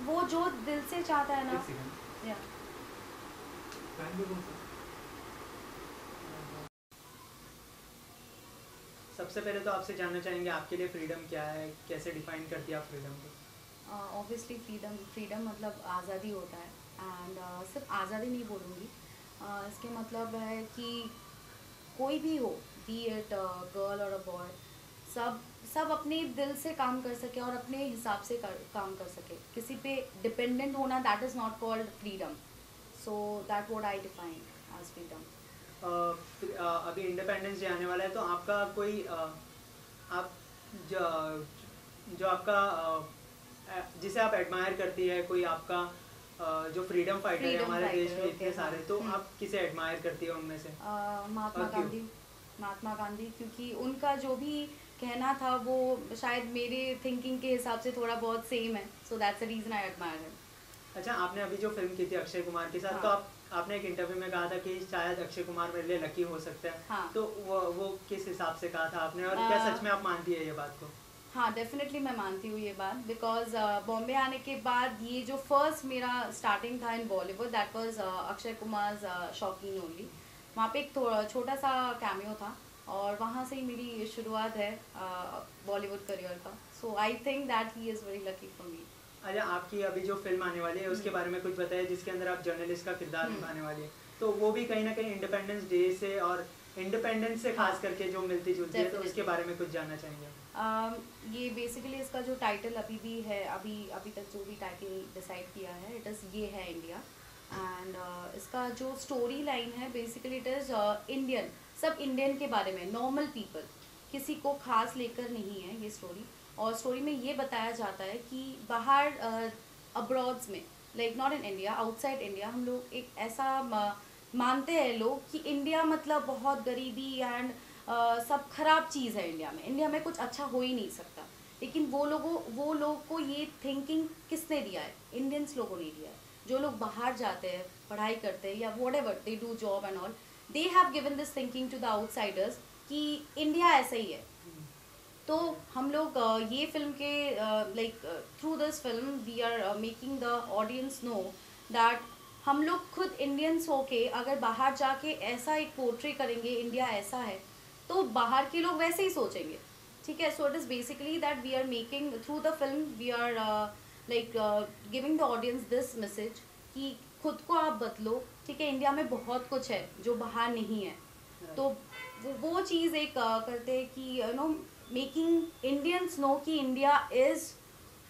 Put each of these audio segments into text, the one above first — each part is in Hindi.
वो जो दिल से चाहता है ना। या सबसे पहले तो आपसे जानना चाहेंगे आपके लिए फ्रीडम क्या है, कैसे डिफाइन करती है आप फ्रीडम को? ऑब्वियसली फ्रीडम, फ्रीडम मतलब आज़ादी होता है। एंड सिर्फ आज़ादी नहीं बोलूँगी, इसके मतलब है कि कोई भी हो, बी इट गर्ल और अ बॉय, सब सब अपने दिल से काम कर सके और अपने हिसाब से काम कर सके। किसी पे डिपेंडेंट होना, that is not called freedom. So that what I define as freedom. अभी इंडिपेंडेंस डे आने वाला है, तो आपका कोई आप जो जो आपका जिसे आप एडमायर करती है, कोई आपका जो फ्रीडम फाइटर है फ्रीडम हमारे देश फाइटर, में ओके, इतने हाँ। सारे, तो आप किसे एडमायर करती है उनमें से महात्मा और क्यों? गांधी। महात्मा गांधी, क्योंकि उनका जो भी कहना था वो शायद मेरे थिंकिंग के हिसाब से थोड़ा बहुत सेम है। So that's the reason I admire him. अच्छा, आपने अभी जो फिल्म की थी अक्षय कुमार के साथ, तो हाँ, आपने एक इंटरव्यू में कहा था कि शायद अक्षय कुमार मेरे लिए लकी हो सकता है, हाँ। तो वो किस हिसाब से कहा था आपने, और क्या सच में आप मानती है ये बात को? हाँ, डेफिनेटली मैं मानती हूँ ये बात, बिकॉज बॉम्बे आने के बाद ये जो फर्स्ट मेरा स्टार्टिंग था in Bollywood, that was Akshay Kumar shocking only. वहाँ पे एक थोड़ा छोटा सा कैमियो था, और वहाँ से ही मेरी शुरुआत है बॉलीवुड करियर का। So I think that he is very lucky for me. अच्छा, आपकी अभी जो फिल्म आने वाली है उसके बारे में कुछ बताइए, जिसके अंदर आप जर्नलिस्ट का किरदार निभाने वाली है, तो वो भी कहीं ना कहीं इंडिपेंडेंस डे से और इंडिपेंडेंस से खास करके जो मिलती जुलती है, तो उसके बारे में कुछ जानना चाहेंगे? ये बेसिकली इसका जो टाइटल अभी भी है, अभी अभी तक जो भी टाइटल डिसाइड किया है, इट इज़ ये है इंडिया। एंड इसका जो स्टोरी लाइन है, बेसिकली इट इज़ इंडियन, सब इंडियन के बारे में, नॉर्मल पीपल, किसी को खास लेकर नहीं है ये स्टोरी। और स्टोरी में ये बताया जाता है कि बाहर अब्रॉड्स में, like not in India, outside India, हम लोग एक ऐसा मानते हैं लोग कि इंडिया मतलब बहुत गरीबी एंड सब खराब चीज़ है। इंडिया में कुछ अच्छा हो ही नहीं सकता। लेकिन वो लोग को ये थिंकिंग किसने दिया है? इंडियंस लोगों ने दिया है। जो लोग बाहर जाते हैं, पढ़ाई करते हैं, या whatever they do job and all, they have given this thinking to the outsiders कि इंडिया ऐसा ही है। तो हम लोग ये फिल्म के like through this film we are making the audience know that हम लोग खुद इंडियंस होके अगर बाहर जाके ऐसा एक पोर्ट्रे करेंगे, इंडिया ऐसा है, तो बाहर के लोग वैसे ही सोचेंगे। ठीक है, so it is basically that we are making through the film, we are like giving the audience this message कि खुद को आप बदलो। ठीक है, इंडिया में बहुत कुछ है जो बाहर नहीं है। तो वो चीज़ एक करते हैं कि you know, making Indians know कि India is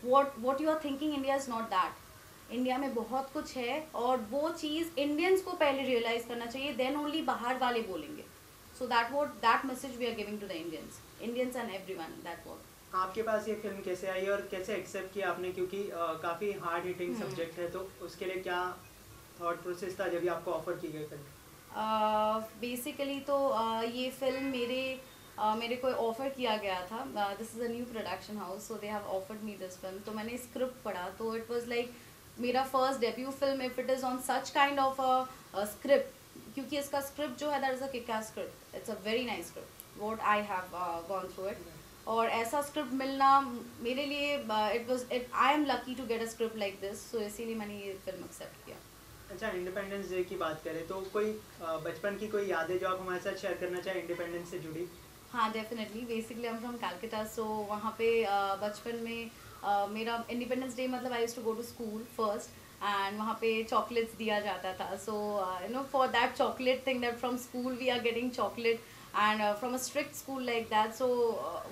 what you are thinking, India is not that. India में बहुत कुछ है, और वो चीज़ इंडियंस को पहले रियलाइज करना चाहिए, देन ओनली बाहर वाले बोलेंगे। So that message we are giving to the Indians and everyone, that what. आपके पास ये फिल्म कैसे आई और कैसे एक्सेप्ट किया आपने, क्योंकि काफ़ी हार्ड हिटिंग सब्जेक्ट है, तो उसके लिए क्या थॉट प्रोसेस था जब भी आपको ऑफर की गई फिल्म? बेसिकली तो ये फिल्म मेरे को ऑफ़र किया गया था। This is a new production house, so they have offered me this film. तो मैंने स्क्रिप्ट पढ़ा, तो इट वाज लाइक मेरा first debut film, if it is on such kind of a script, क्योंकि इसका स्क्रिप्ट जो है that is a kick S script, it's a very nice script what I have gone through it. और ऐसा स्क्रिप्ट मिलना मेरे लिए, it I am lucky to get a script like this, so इसीलिए मैंने ये फिल्म एक्सेप्ट किया। अच्छा, इंडिपेंडेंस डे की बात करें तो कोई बचपन की कोई यादें जो आप हमारे साथ शेयर करना चाहें इंडिपेंडेंस से जुड़ी? हाँ, definitely. Basically I am from Calcutta, so वहाँ पे बचपन में मेरा इंडिपेंडेंस डे मतलब I used to go to school first, and वहाँ पे चॉकलेट्स दिया जाता था। So you know, for that chocolate thing, that from school we are getting chocolate, and from a strict school like that, so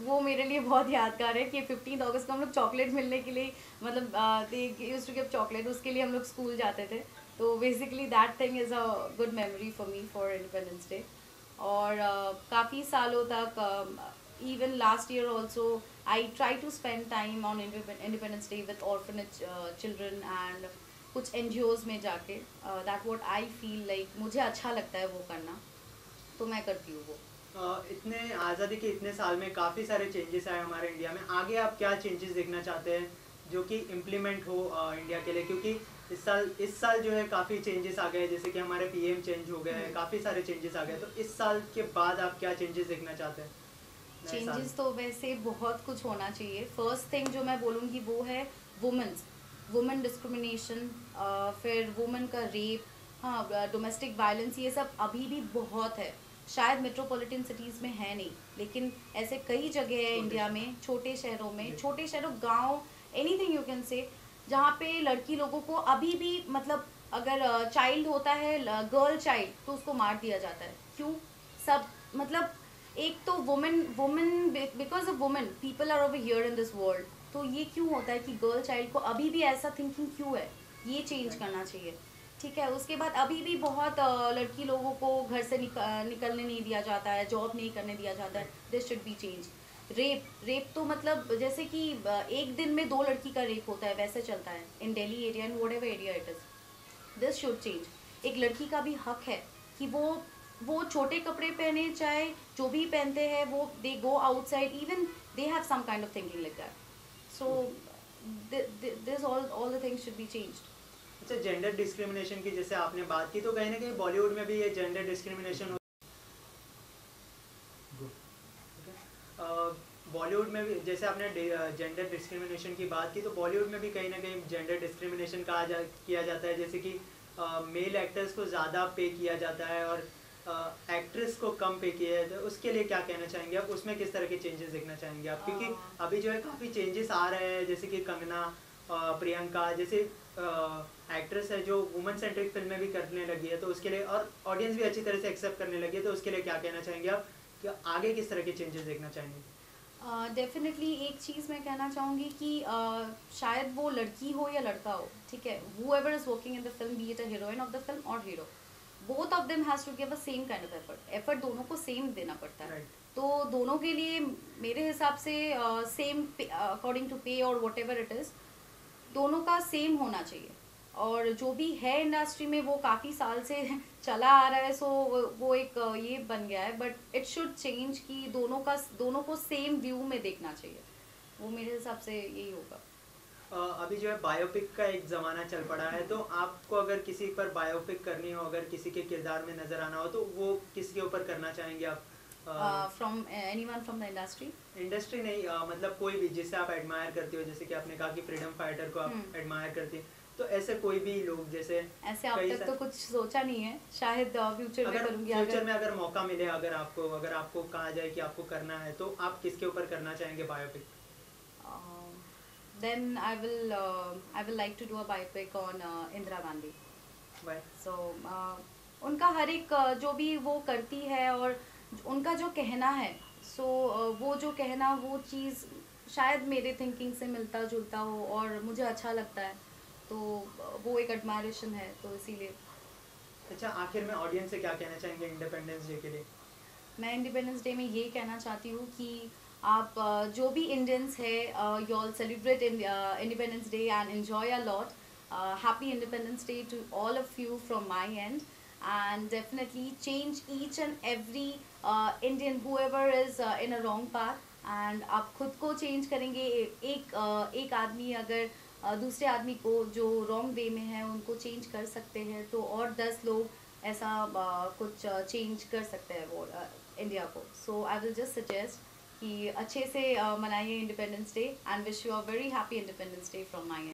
वो मेरे लिए बहुत यादगार है कि 15 अगस्त को हम लोग चॉकलेट मिलने के लिए, मतलब they used to give chocolate, उसके लिए हम लोग स्कूल जाते थे। तो basically that thing is a good memory for me for independence day. और काफ़ी सालों तक, even last year also, I try to spend time on independence day with orphanage children and कुछ NGOs में जाके, that what I feel like, मुझे अच्छा लगता है वो करना, तो मैं करती हूँ वो। इतने आज़ादी के इतने साल में काफ़ी सारे चेंजेस आए हमारे इंडिया में, आगे आप क्या चेंजेस देखना चाहते हैं जो कि इम्प्लीमेंट हो इंडिया के लिए? क्योंकि इस साल जो है काफ़ी चेंजेस आ गए, जैसे कि हमारे PM चेंज हो गए, काफ़ी सारे चेंजेस आ गए, तो इस साल के बाद आप क्या चेंजेस देखना चाहते हैं नए साल चेंजेस तो वैसे बहुत कुछ होना चाहिए। फर्स्ट थिंग जो मैं बोलूँगी वो है वुमेंस। वुमेन डिस्क्रिमिनेशन, फिर वुमेन का रेप, हाँ डोमेस्टिक वायलेंस, ये सब अभी भी बहुत है। शायद मेट्रोपॉलिटन सिटीज़ में है नहीं, लेकिन ऐसे कई जगह है इंडिया में, छोटे शहरों गांव, एनीथिंग यू कैन से, जहाँ पे लड़की लोगों को अभी भी मतलब अगर चाइल्ड होता है गर्ल चाइल्ड तो उसको मार दिया जाता है। क्यों? सब मतलब एक तो women because of women people are over here in this world, तो ये क्यों होता है कि गर्ल चाइल्ड को अभी भी ऐसा थिंकिंग क्यों है? ये चेंज करना चाहिए, ठीक है। उसके बाद अभी भी बहुत लड़की लोगों को घर से निकलने नहीं दिया जाता है, जॉब नहीं करने दिया जाता है। This should be change. Rape तो मतलब जैसे कि एक दिन में 2 लड़की का रेप होता है, वैसे चलता है in Delhi area, in whatever area it is. This should change. एक लड़की का भी हक है कि वो छोटे कपड़े पहने, चाहे जो भी पहनते हैं, वो they go outside, even they have some kind of thinking like that. So this all the things should be changed. अच्छा, जेंडर डिस्क्रिमिनेशन की जैसे आपने बात की, तो कहीं ना कहीं बॉलीवुड में भी ये जेंडर डिस्क्रिमिनेशन बॉलीवुड में भी, जैसे आपने जेंडर डिस्क्रिमिनेशन की बात की, तो बॉलीवुड में भी कहीं ना कहीं जेंडर डिस्क्रिमिनेशन किया जाता है। जैसे कि मेल एक्टर्स को ज़्यादा पे किया जाता है और एक्ट्रेस को कम पे किया जाता है। उसके लिए क्या कहना चाहेंगे आप? उसमें किस तरह के चेंजेस देखना चाहेंगे आप? क्योंकि अभी जो है काफ़ी चेंजेस आ रहे हैं, जैसे कि कंगना, प्रियंका जैसे एक्ट्रेस है जो वुमेन सेंट्रिक फिल्में भी करने लगी है, तो उसके लिए, और ऑडियंस भी अच्छी तरह से एक्सेप्ट करने लगी है, तो उसके लिए क्या कहना चाहेंगे आप कि आगे किस तरह के चेंजेस देखना चाहेंगे? डेफिनेटली एक चीज़ मैं कहना चाहूँगी कि शायद वो लड़की हो या लड़का हो, ठीक है, whoever is working in the film, be it a heroine of the film or hero, both of them has to give a same kind of effort दोनों को सेम देना पड़ता है। तो दोनों के लिए मेरे हिसाब से सेम अकॉर्डिंग टू पे और वॉट एवर इट इज़, दोनों का सेम होना चाहिए। और जो भी है इंडस्ट्री में वो काफ़ी साल से चला आ रहा है, सो वो एक ये बन गया है, बट इट शुड चेंज कि दोनों को सेम व्यू में देखना चाहिए। वो मेरे हिसाब से यही होगा। अभी जो है बायोपिक का एक ज़माना चल पड़ा है, तो आपको अगर किसी पर बायोपिक करनी हो, अगर किसी के किरदार में नज़र आना हो, तो वो किसके ऊपर करना चाहेंगे आप? From anyone from the industry नहीं, मतलब कोई भी जिसे आप एडमायर करते हो, जैसे कि आपने कहा कि फ्रीडम फाइटर को आप एडमायर करती हैं, तो ऐसे कोई भी लोग, जैसे ऐसे अब तक तो कुछ सोचा नहीं है, शायद फ्यूचर में करूंगी। फ्यूचर में अगर मौका मिले, अगर आपको कहा जाए कि आपको करना है, तो आप किसके ऊपर करना चाहेंगे biopic? Then I will like to do a biopic on Indira Gandhi. Why? So उनका हर एक जो भी वो करती है और उनका जो कहना है, वो जो कहना, वो चीज़ शायद मेरे थिंकिंग से मिलता जुलता हो और मुझे अच्छा लगता है, तो वो एक एडमायरेशन है, तो इसीलिए। अच्छा, आखिर में ऑडियंस से क्या कहना चाहेंगे इंडिपेंडेंस डे के लिए? मैं इंडिपेंडेंस डे में ये कहना चाहती हूँ कि आप जो भी इंडियंस है, you all celebrate independence day and enjoy a lot. Happy independence day to all of you from my end, and definitely change each and every Indian whoever is in a wrong path, and आप खुद को चेंज करेंगे। एक आदमी अगर दूसरे आदमी को जो रॉन्ग वे में है उनको चेंज कर सकते हैं, तो और 10 लोग ऐसा कुछ चेंज कर सकते हैं वो इंडिया को। So I will just suggest कि अच्छे से मनाइए independence day and wish you a very happy independence day from my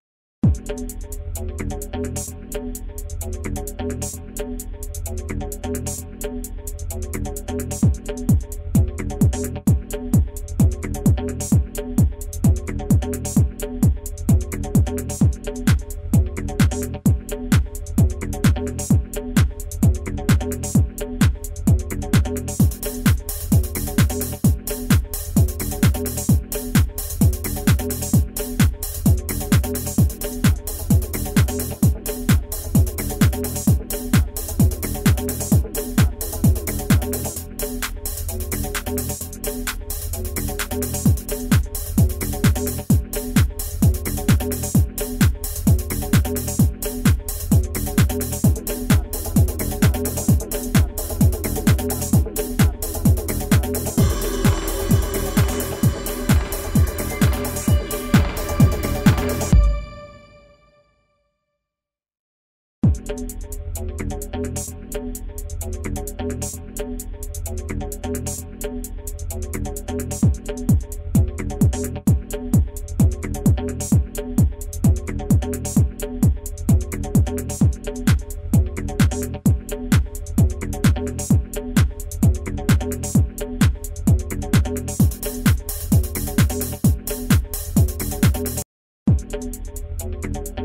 है।